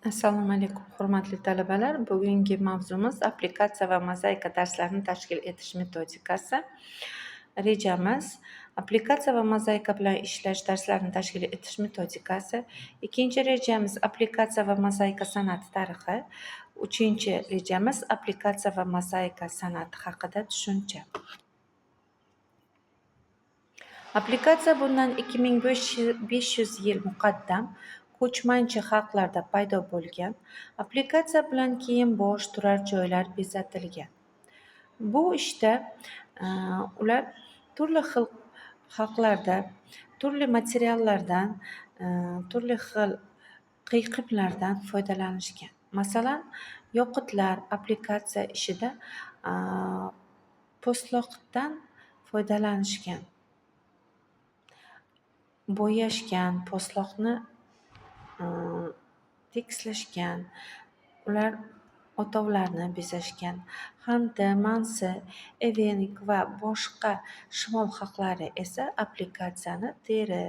Assalomu alaykum, hurmatli talabalar. Bugungi mavzumiz applikatsiya va mozaika darslarini tashkil etish metodikasi. Rejamiz applikatsiya va mozaika bilan ishlash darslarini tashkil etish metodikasi. Ikkinchi rejamiz applikatsiya va mozaika san'ati tarixi. Uchinchi rejamiz applikatsiya va mozaika san'ati haqida tushuncha. Applikatsiya bundan 2500 yil muqaddam ko'chmanchi xalqlarda paydo bo'lgan. Applikatsiya bilan keyin bosh turar joylar bezatilgan. Bu ishda ular turli xil xalqlarda, turli materiallardan, turli xil qiyqimlardan foydalanishgan. Masalan, yoqutlar applikatsiya ishida po'stloqdan foydalanishgan. Bo'yashgan, po'stloqni tekislashgan, ular o'tovlarni bezashgan. Hamda Mansi, Evenik va boshqa shimol xalqlari esa applikatsiyani teri,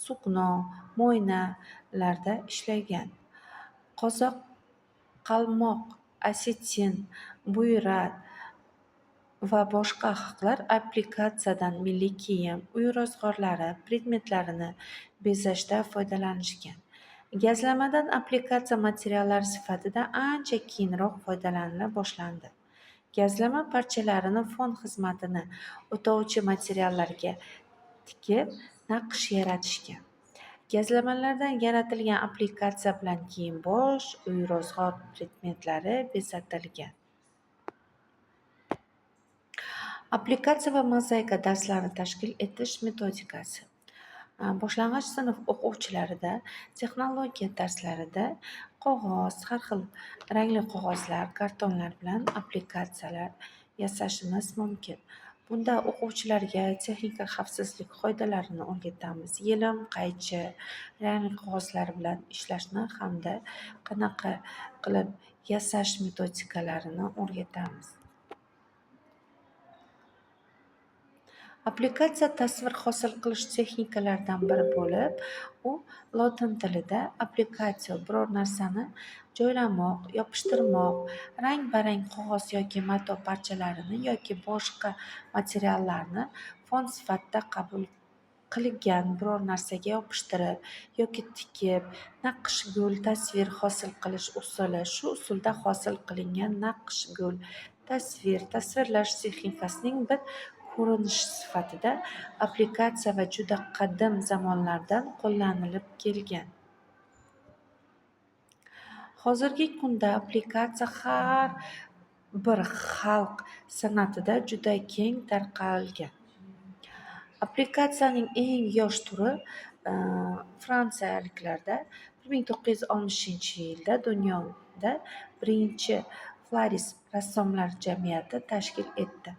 sukno, mo'ynalarda ishlagan. Qozoq, qalmoq, osetin, buyrat va boshqa xalqlar applikatsiyadan milliy kiyim, uy rozg'orlari predmetlarini bezashda foydalanishgan. Gazlamadan applikatsiya materiallari sifatida ancha keyinroq foydalanila boshlandi. Gazlama parchalarini fon xizmatini o'tovchi materiallarga tikib, naqsh yaratishgan. Gazlamalardan yaratilgan applikatsiya bilan kiyim-bosh, uy rozg'or predmetlari bezatilgan. Applikatsiya va mozaika darslarini tashkil etish metodikasi. Boshlang'ich sinf o'quvchilarida, texnologiya darslarida qog'oz, har xil rangli qog'ozlar, kartonlar bilan applikatsiyalar yasashimiz mumkin. Bunda o'quvchilarga texnika xavfsizlik qoidalarini o'rgatamiz. Yelim, qaychi, rangli qog'ozlar bilan ishlashni hamda qanaqa qilib yasash metodikalarini o'rgatamiz. Applikatsiya tasvir hosil qilish texnikalaridan biri bo'lib, u lotin tilida applikatsiya biror narsani joylamoq, yopishtirmoq, rang-barang qog'oz yoki mato parchalarini yoki boshqa materiallarni fon sifatida qabul qilgan biror narsaga yopishtirib yoki tikib, naqshgul tasvir hosil qilish usuli. Shu usulda hosil qilingan naqshgul tasvirlash texnikasining bir ko'rinishi sifatida applikatsiya va juda qadim zamonlardan qo'llanilib kelgan. Hozirgi kunda applikatsiya har bir xalq san'atida juda keng tarqalgan. Applikatsiyaning eng yosh turi fransiyaliklarda 1960-yilda dunyoda birinchi florist rassomlar jamiyati tashkil etdi.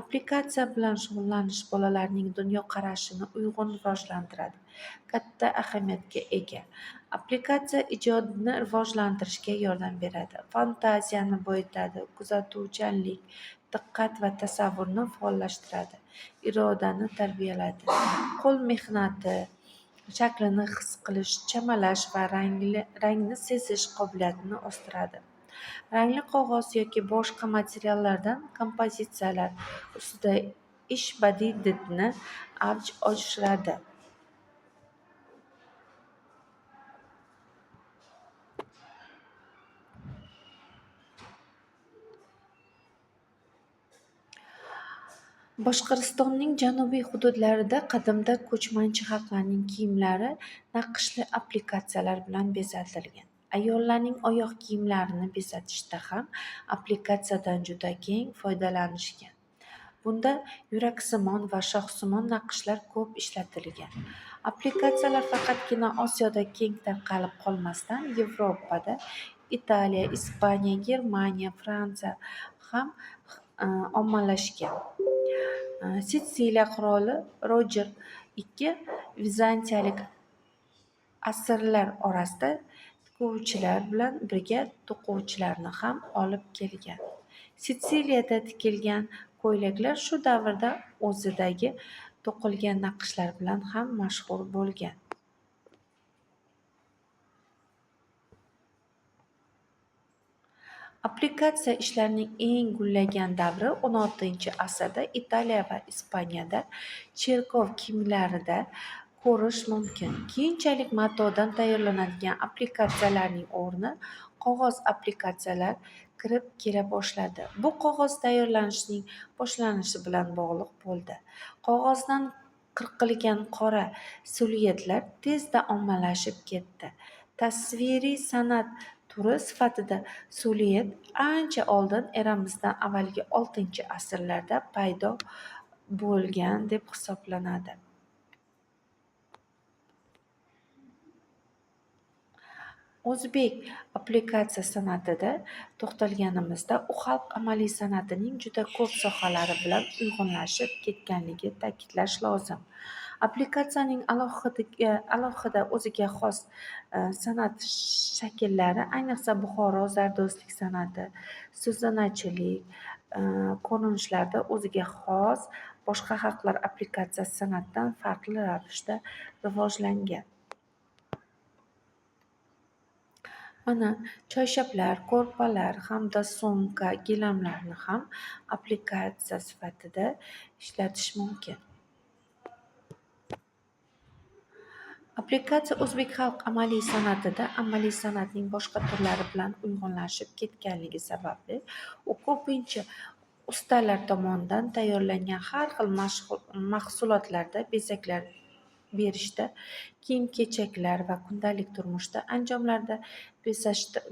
Applikatsiya bilan shug'ullanish bolalarning dunyoqarashini uyg'un rivojlantiradi, katta ahamiyatga ega. Applikatsiya ijodni rivojlantirishga yordam beradi, fantaziyani boyitadi, kuzatuvchanlik, diqqat va tasavvurni faollashtiradi, irodani tarbiyalaydi, qo'l mehnati, shaklni his qilish, chamalash va rangni sezish qobiliyatini o'stiradi. Rangli qog'oz yoki boshqa materiallardan kompozitsiyalar ustida ish badiiy didni avj oshiradi. Boshqirdistonning janubiy hududlarida qadimda ko'chmanchi xalqlarning kiyimlari naqshli applikatsiyalar bilan bezatilgan. Ayollarning oyoq kiyimlarini bezatishda ham applikatsiyadan juda keng foydalanishgan. Bunda yuraksimon va shohsimon naqshlar ko'p ishlatilgan. Applikatsiyalar faqatgina Osiyoda keng tarqalib qolmasdan, Yevropada Italiya, Ispaniya, Germaniya, Fransiya ham ommalashgan. Sitsiliya qiroli Rojer II vizantiyalik asirlar orasida tikuvchilar bilan birga to'quvchilarni ham olib kelgan. Sitsiliyada tikilgan ko'ylaklar shu davrda o'zidagi to'qilgan naqshlar bilan ham mashhur bo'lgan. Applikatsiya ishlarining eng gullagan davri 16-asrda Italiya va Ispaniyada cherkov kiyimlarida ko'rish mumkin. Keyinchalik matodan tayyorlanadigan applikatsiyalarning o'rni qog'oz applikatsiyalar kirib kela boshladi. Bu qog'oz tayyorlanishining boshlanishi bilan bog'liq bo'ldi. Qog'ozdan qirqilgan qora siluetlar tezda ommalashib ketdi. Tasviriy san'at turi sifatida siluet ancha oldin eramizdan avvalgi 6-asrlarda paydo bo'lgan deb hisoblanadi. O'zbek applikatsiya san'atida to'xtalganimizda, u xalq amaliy san'atining juda ko'p sohalari bilan uyg'unlashib ketganligini ta'kidlash lozim. Applikatsiyaning alohida o'ziga xos san'at shakllari, ayniqsa Buxoro zardo'zlik san'ati, suzanachilik ko'rinishlarida o'ziga xos boshqa xalqlar applikatsiya san'atidan farqli ravishda rivojlangan. Mana choyshablar, ko'rpalar hamda sumka, gilamlarni ham applikatsiya sifatida ishlatish mumkin. Applikatsiya o'zbek xalq amaliy san'atida amaliy san'atning boshqa turlari bilan uyg'unlashib ketganligi sababli u ko'pincha ustalar tomonidan tayyorlangan har xil mahsulotlarda bezaklar berishda, kiyim-kechaklar va kundalik turmushda anjomlarda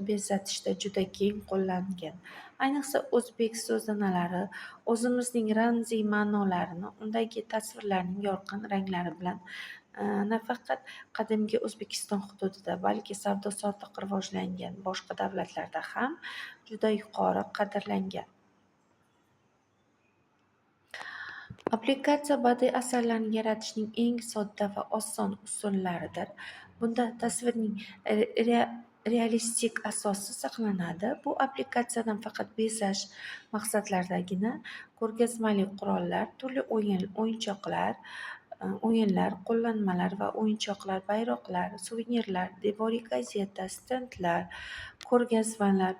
bezatishda juda keng qo'llangan. Ayniqsa o'zbek so'zanalari o'zimizning ramziy ma'nolarini undagi tasvirlarning yorqin ranglari bilan nafaqat qadimgi O'zbekiston hududida, balki savdo-sotiq rivojlangan boshqa davlatlarda ham juda yuqori qadrlangan. Applikatsiya badiiy asarlarni yaratishning eng sodda va oson usullaridir. Bunda tasvirning realistik asosi saqlanadi. Bu applikatsiyadan faqat bezash maqsadlaridagina ko'rgazmali qurollar, turli o'yinlar, qo'llanmalar va o'yinchoqlar, bayroqlar, suvenirlar, devoriy gazeta, stendlar, ko'rgazmalar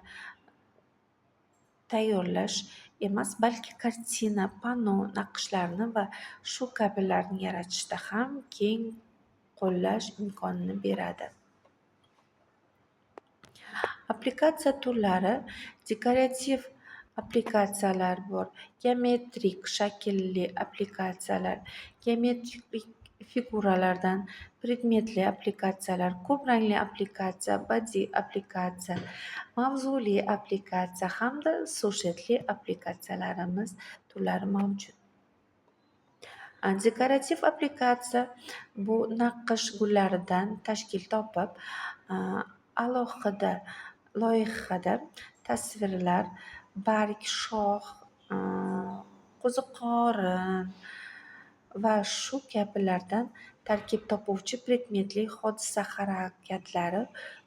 tayyorlash emas, balki kartina, panno naqshlarini va shu kabilarni yaratishda ham keng qo'llash imkonini beradi. Applikatsiya turlari dekorativ applikatsiyalar bor, geometrik shaklli applikatsiyalar, geometrik figuralardan predmetli applikatsiyalar, ko'p rangli applikatsiya, badiiy applikatsiya, mavzuli applikatsiya hamda sujetli applikatsiyalarimiz turlari mavjud. Dekorativ applikatsiya bu naqsh gullaridan tashkil topib, alohida loyihada tasvirlar, barg, shox, qo'ziqorin va shu kabilardan tarkib topuvchi predmetli hodisa harakatlari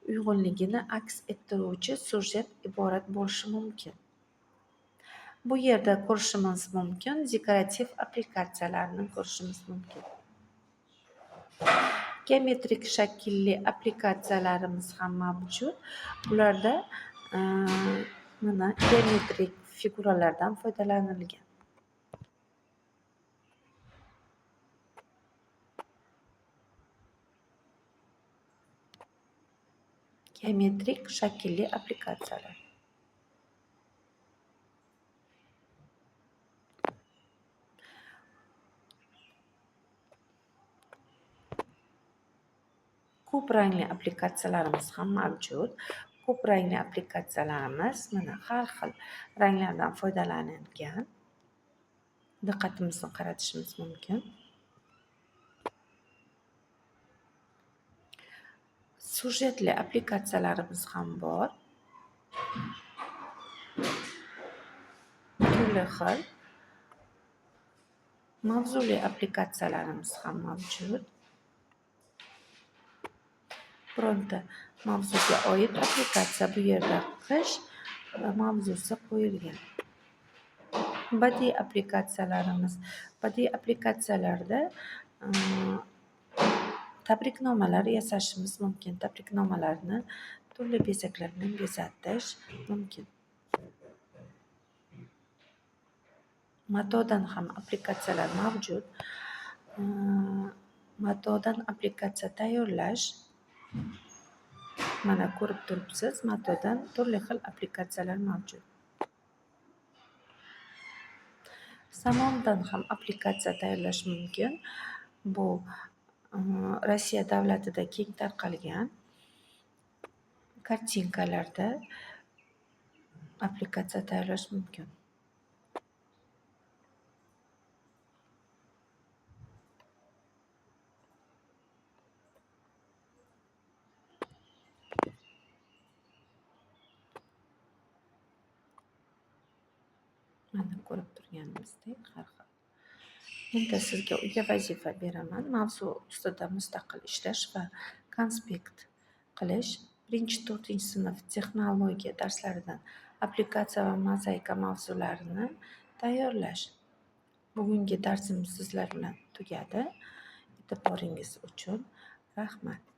uyg'unligini aks ettiruvchi sujet iborat bo'lishi mumkin. Bu yerda ko'rishimiz mumkin, dekorativ applikatsiyalarni ko'rishimiz mumkin. Geometrik shaklli applikatsiyalarimiz ham mavjud. Bularda mana geometrik figuralardan foydalanilgan. Geometrik shaklli applikatsiyalar. Ko'p rangli applikatsiyalarimiz ham mavjud. Ko'p rangli applikatsiyalarimiz mana har xil ranglardan foydalanilgan. Diqqatimizni qaratishimiz mumkin. Sujetli applikatsiyalarimiz ham bor. Turli xil. Mavzuli applikatsiyalarimiz ham mavjud. Bironta mavzuga oid applikatsiya, bu yerda qish mavzusi qo'yilgan. Badiiy applikatsiyalarimiz. Badiiy applikatsiyalarda tabriknomalar yasashimiz mumkin. Tabriknomalarni turli bezaklar bilan bezatish mumkin. Matodan ham applikatsiyalar mavjud. Matodan applikatsiya tayyorlash. Mana ko'rib turibsiz, Matodan turli xil applikatsiyalar mavjud. Samondan ham applikatsiya tayyorlash mumkin. Bu Rossiya davlatida keng tarqalgan. Kartinkalarda applikatsiya tayyorlash mumkin. Mana ko'rib turganingizdek har xil. Endi sizga uyga vazifa beraman. Mavzu ustida mustaqil ishlash va konspekt qilish. 1-4 sinf texnologiya darslaridan applikatsiya va mozaika mavzularini tayyorlash. Bugungi darsimiz sizlar bilan tugadi. E'tiboringiz uchun rahmat.